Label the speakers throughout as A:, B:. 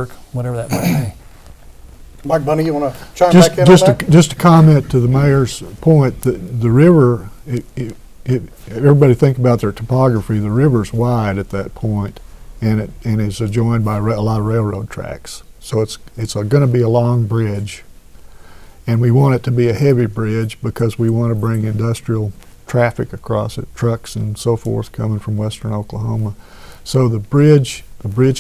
A: work, whatever that might be.
B: Mike Bunny, you want to chime back in on that?
C: Just to comment to the mayor's point, the river, everybody think about their topography. The river's wide at that point, and it's adjoined by a lot of railroad tracks. So it's going to be a long bridge, and we want it to be a heavy bridge because we want to bring industrial traffic across it, trucks and so forth coming from western Oklahoma. So the bridge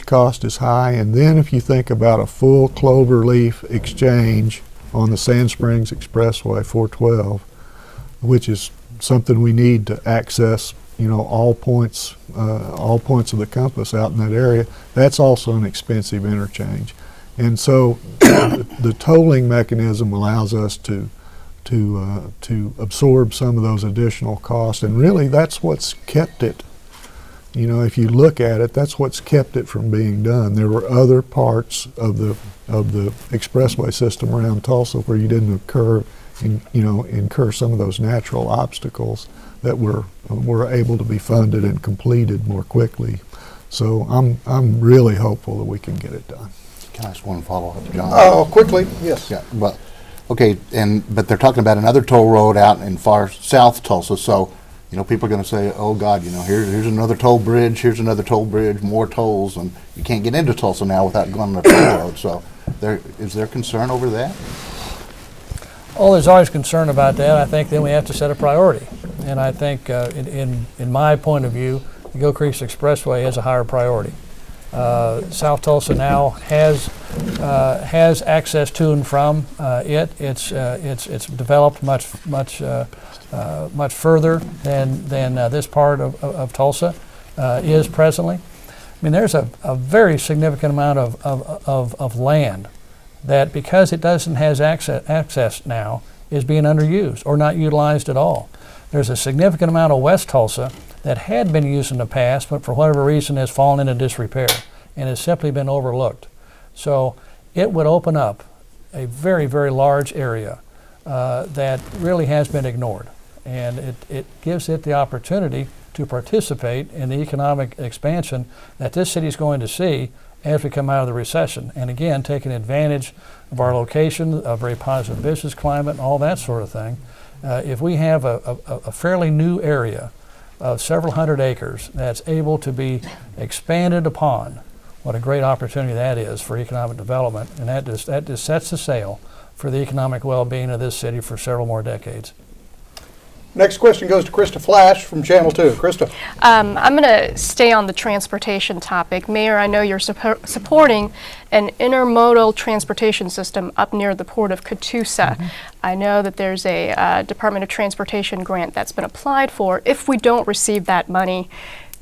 C: cost is high, and then if you think about a full cloverleaf exchange on the Sand Springs Expressway 412, which is something we need to access, all points of the compass out in that area, that's also an expensive interchange. And so the tolling mechanism allows us to absorb some of those additional costs, and really that's what's kept it. If you look at it, that's what's kept it from being done. There were other parts of the expressway system around Tulsa where you didn't incur some of those natural obstacles that were able to be funded and completed more quickly. So I'm really hopeful that we can get it done.
D: Can I ask one follow-up, John?
B: Oh, quickly, yes.
D: Yeah, but okay, but they're talking about another toll road out in far south Tulsa. So, people are going to say, "Oh God, here's another toll bridge. Here's another toll bridge. More tolls, and you can't get into Tulsa now without going on a toll road." So, is there concern over that?
A: Oh, there's always concern about that. I think then we have to set a priority, and I think in my point of view, the Gill Creek Expressway has a higher priority. South Tulsa now has access to and from it. It's developed much further than this part of Tulsa is presently. I mean, there's a very significant amount of land that, because it doesn't have access now, is being underused or not utilized at all. There's a significant amount of West Tulsa that had been used in the past, but for whatever reason has fallen into disrepair and has simply been overlooked. So it would open up a very, very large area that really has been ignored. And it gives it the opportunity to participate in the economic expansion that this city is going to see as we come out of the recession. And again, taking advantage of our location, a very positive business climate, and all that sort of thing. If we have a fairly new area of several hundred acres that's able to be expanded upon, what a great opportunity that is for economic development, and that just sets the sail for the economic well-being of this city for several more decades.
B: Next question goes to Krista Flash from Channel 2. Krista.
E: I'm going to stay on the transportation topic. Mayor, I know you're supporting an intermodal transportation system up near the port of Catoosa. Mm-hmm. I know that there's a Department of Transportation grant that's been applied for. If we don't receive that money,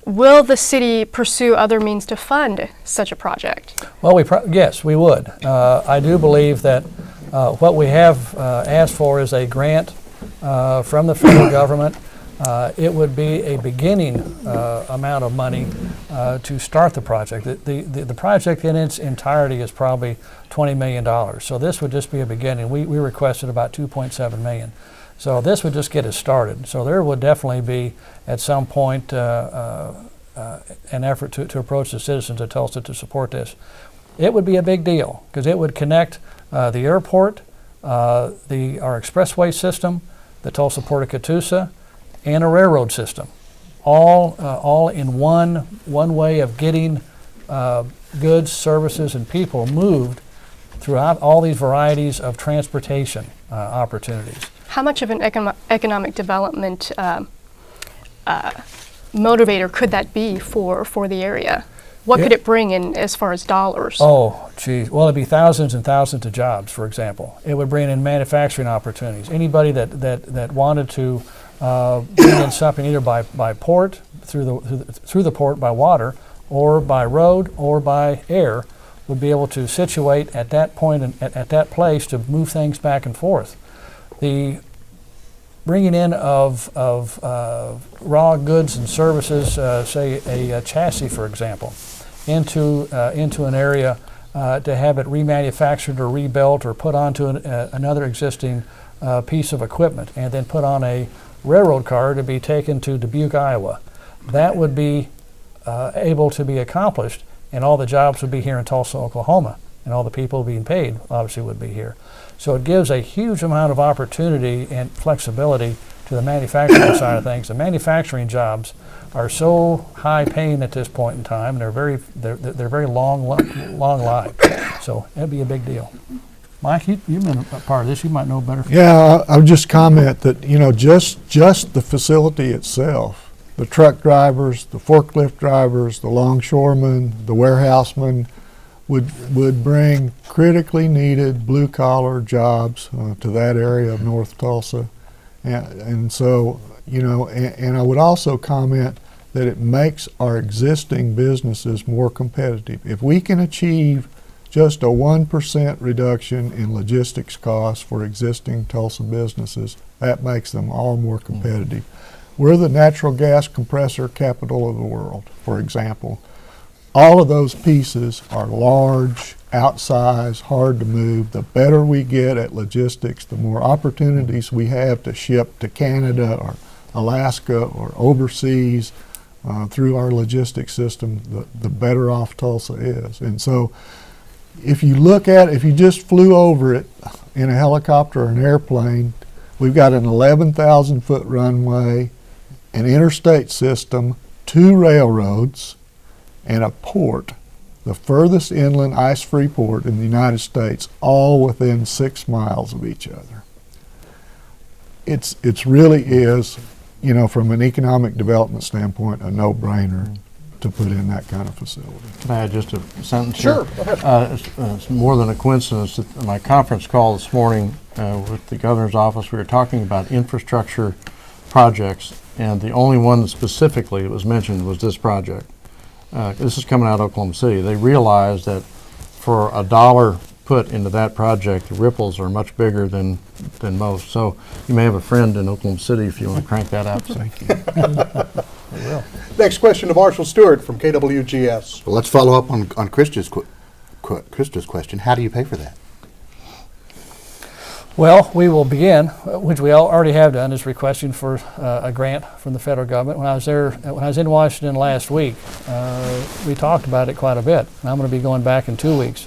E: will the city pursue other means to fund such a project? Well,
A: yes, we would. I do believe that what we have asked for is a grant from the federal government. It would be a beginning amount of money to start the project. The project in its entirety is probably $20 million. So this would just be a beginning. We requested about $2.7 million. So this would just get us started. So there would definitely be, at some point, an effort to approach the citizens of Tulsa to support this. It would be a big deal because it would connect the airport, our expressway system, the Tulsa Port of Catoosa, and a railroad system, all in one way of getting goods, services, and people moved throughout all these varieties of transportation opportunities.
E: How much of an economic development motivator could that be for the area? What could it bring in as far as dollars?
A: Oh, geez. Well, it'd be thousands and thousands of jobs, for example. It would bring in manufacturing opportunities. Anybody that wanted to bring in something either by port, through the port by water, or by road, or by air, would be able to situate at that point and at that place to move things back and forth. The bringing in of raw goods and services, say a chassis, for example, into an area to have it remanufactured or rebuilt or put onto another existing piece of equipment and then put on a railroad car to be taken to Dubuque, Iowa. That would be able to be accomplished and all the jobs would be here in Tulsa, Oklahoma, and all the people being paid obviously would be here. So it gives a huge amount of opportunity and flexibility to the manufacturing side of things. The manufacturing jobs are so high paying at this point in time, and they're very long lived. So it'd be a big deal. Mike, you've been a part of this. You might know better.
C: Yeah, I'll just comment that, just the facility itself, the truck drivers, the forklift drivers, the longshoremen, the warehousemen would bring critically needed blue-collar jobs to that area of North Tulsa. And so, and I would also comment that it makes our existing businesses more competitive. If we can achieve just a 1% reduction in logistics costs for existing Tulsa businesses, that makes them all more competitive. We're the natural gas compressor capital of the world, for example. All of those pieces are large, outsized, hard to move. The better we get at logistics, the more opportunities we have to ship to Canada or Alaska or overseas through our logistics system, the better off Tulsa is. And so if you just flew over it in a helicopter or an airplane, we've got an 11,000-foot runway, an interstate system, 2 railroads, and a port, the furthest inland ice-free port in the United States, all within 6 miles of each other. It's really is, from an economic development standpoint, a no-brainer to put in that kind of facility.
F: Can I add just a sentence
B: Sure,
F: here?
B: go ahead.
F: It's more than a coincidence that in my conference call this morning with the governor's office, we were talking about infrastructure projects, and the only one specifically that was mentioned was this project. This is coming out of Oklahoma City. They realized that for $1 put into that project, the ripples are much bigger than most. So you may have a friend in Oklahoma City if you want to crank that up. Thank you.
B: Next question to Marshall Stewart from KWGS.
D: Well, let's follow up on Krista's question. How do you pay for that?
A: Well, we will begin, which we already have done, is requesting for a grant from the federal government. When I was in Washington last week, we talked about it quite a bit. And I'm going to be going back in 2 weeks.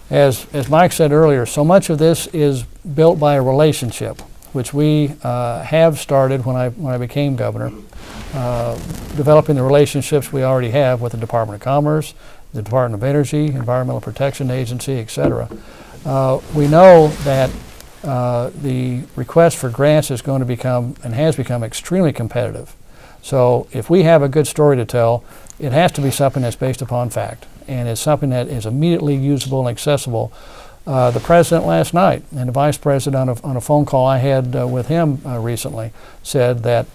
A: As Mike said earlier, so much of this is built by a relationship, which we have started when I became governor, developing the relationships we already have with the Department of Commerce, the Department of Energy, Environmental Protection Agency, et cetera. We know that the request for grants is going to become and has become extremely competitive. So if we have a good story to tell, it has to be something that's based upon fact, and it's something that is immediately usable and accessible. The president last night and the vice president on a phone call I had with him recently said that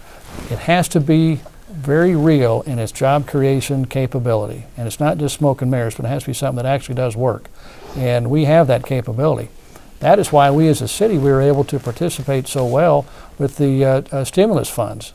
A: it has to be very real in its job creation capability. And it's not just smoke and mirrors, but it has to be something that actually does work. And we have that capability. That is why we as a city, we were able to participate so well with the stimulus funds.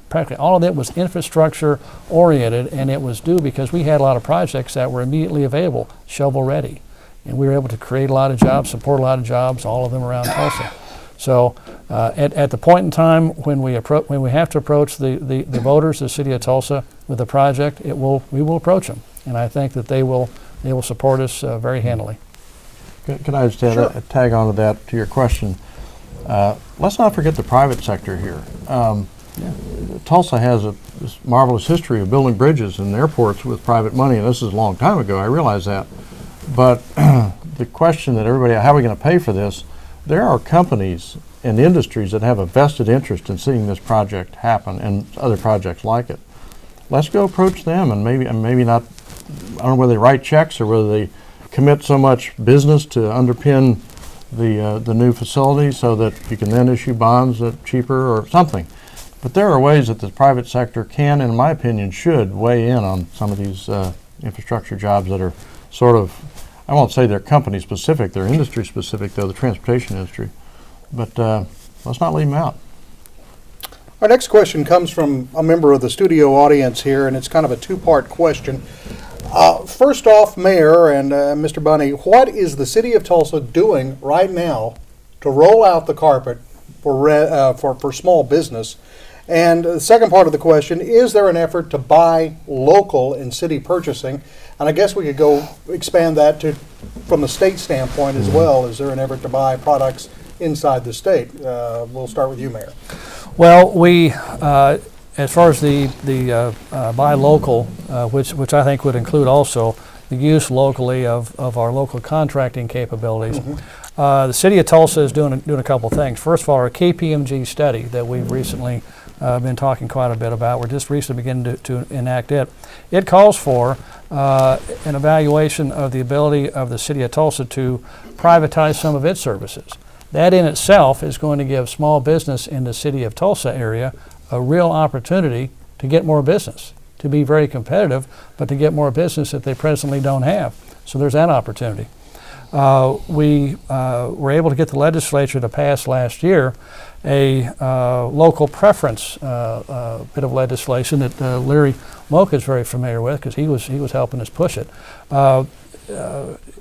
A: Practically all of it was infrastructure oriented, and it was due because we had a lot of projects that were immediately available, shovel ready. And we were able to create a lot of jobs, support a lot of jobs, all of them around Tulsa. So at the point in time when we have to approach the voters, the city of Tulsa, with a project, we will approach them. And I think that they will support us very handily.
F: Can I just add a tag on to that, to your question? Let's not forget the private sector here. Tulsa has this marvelous history of building bridges and airports with private money, and this is a long time ago, I realize that. But the question that everybody, how are we going to pay for this? There are companies and industries that have a vested interest in seeing this project happen and other projects like it. Let's go approach them, and maybe not, I don't know whether they write checks or whether they commit so much business to underpin the new facility so that you can then issue bonds that cheaper or something. But there are ways that the private sector can, in my opinion, should weigh in on some of these infrastructure jobs that are sort of, I won't say they're company specific, they're industry specific, though, the transportation industry. But let's not leave them out.
B: Our next question comes from a member of the studio audience here, and it's kind of a two-part question. First off, Mayor and Mr. Bunny, what is the city of Tulsa doing right now to roll out the carpet for small business? And the second part of the question, is there an effort to buy local in city purchasing? And I guess we could go expand that to, from the state standpoint as well. Is there an effort to buy products inside the state? We'll start with you, Mayor.
A: Well, we, as far as the buy local, which I think would include also the use locally of our local contracting capabilities. The city of Tulsa is doing a couple things. First of all, our KPMG study that we've recently been talking quite a bit about, we're just recently beginning to enact it. It calls for an evaluation of the ability of the city of Tulsa to privatize some of its services. That in itself is going to give small business in the city of Tulsa area a real opportunity to get more business, to be very competitive, but to get more business that they presently don't have. So there's that opportunity. We were able to get the legislature to pass last year a local preference bit of legislation that Larry Mocha is very familiar with because he was helping us push it.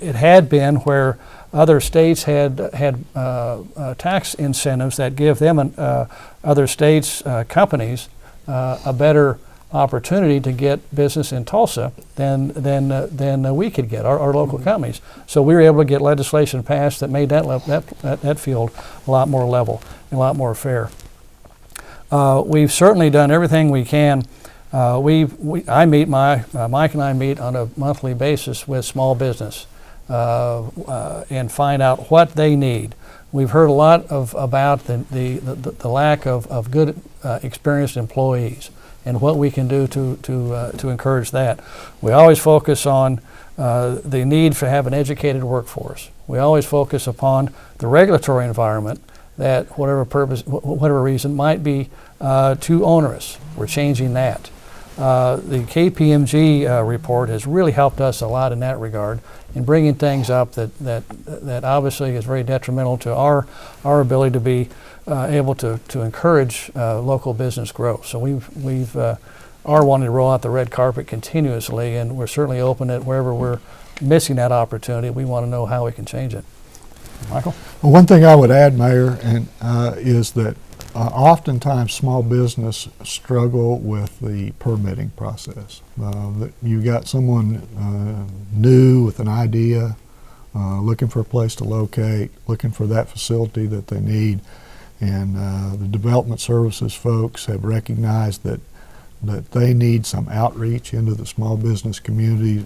A: It had been where other states had tax incentives that give them other states' companies a better opportunity to get business in Tulsa than we could get, our local companies. So we were able to get legislation passed that made that field a lot more level and a lot more fair. We've certainly done everything we can. Mike and I meet on a monthly basis with small business and find out what they need. We've heard a lot about the lack of good experienced employees and what we can do to encourage that. We always focus on the need for have an educated workforce. We always focus upon the regulatory environment that whatever reason might be too onerous. We're changing that. The KPMG report has really helped us a lot in that regard in bringing things up that obviously is very detrimental to our ability to be able to encourage local business growth. So we've are wanting to roll out the red carpet continuously, and we're certainly open at wherever we're missing that opportunity. We want to know how we can change it. Michael?
C: Well, one thing I would add, Mayor, is that oftentimes small business struggle with the permitting process. You got someone new with an idea, looking for a place to locate, looking for that facility that they need, and the development services folks have recognized that they need some outreach into the small business community,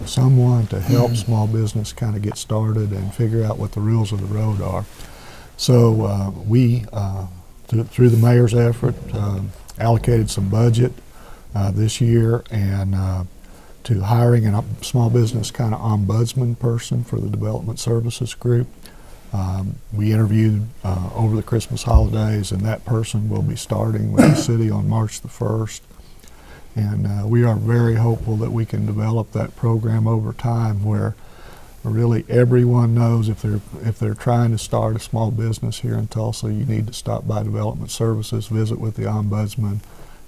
C: someone to help small business kind of get started and figure out what the rules of the road are. So we, through the mayor's effort, allocated some budget this year and to hiring a small business kind of ombudsman person for the development services group. We interviewed over the Christmas holidays, and that person will be starting with the city on March the 1st. And we are very hopeful that we can develop that program over time where really everyone knows if they're trying to start a small business here in Tulsa, you need to stop by Development Services, visit with the ombudsman,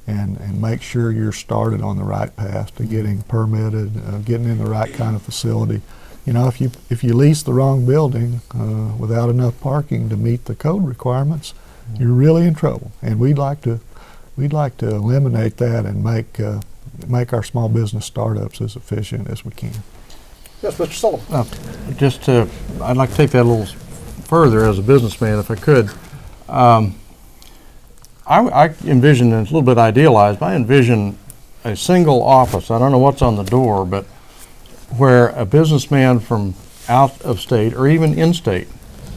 C: and make sure you're started on the right path to getting permitted, getting in the right kind of facility. You know, if you lease the wrong building without enough parking to meet the code requirements, you're really in trouble. And we'd like to eliminate that and make our small business startups as efficient as we can.
B: Yes, Mr. Sullivan.
F: I'd like to take that a little further as a businessman, if I could. I envision, and it's a little bit idealized, but I envision a single office. I don't know what's on the door, but where a businessman from out of state or even in-state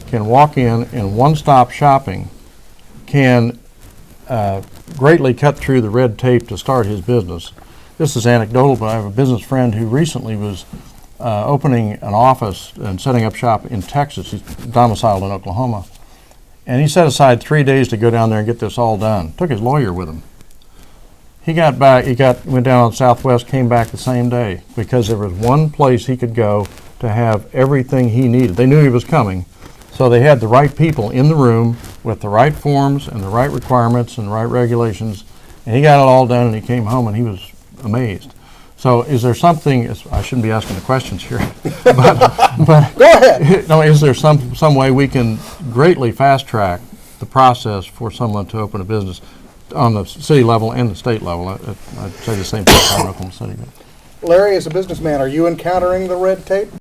F: can walk in and one-stop shopping can greatly cut through the red tape to start his business. This is anecdotal, but I have a business friend who recently was opening an office and setting up shop in Texas. He's domiciled in Oklahoma. And he set aside 3 days to go down there and get this all done. Took his lawyer with him. He got back, went down on Southwest, came back the same day because there was one place he could go to have everything he needed. They knew he was coming, so they had the right people in the room with the right forms and the right requirements and the right regulations, and he got it all done and he came home and he was amazed. So is there something, I shouldn't be asking the questions here, but
B: Go ahead.
F: no, is there some way we can greatly fast track the process for someone to open a business on the city level and the state level? I'd say the same thing for Oklahoma City.
B: Larry, as a businessman, are you encountering the red tape?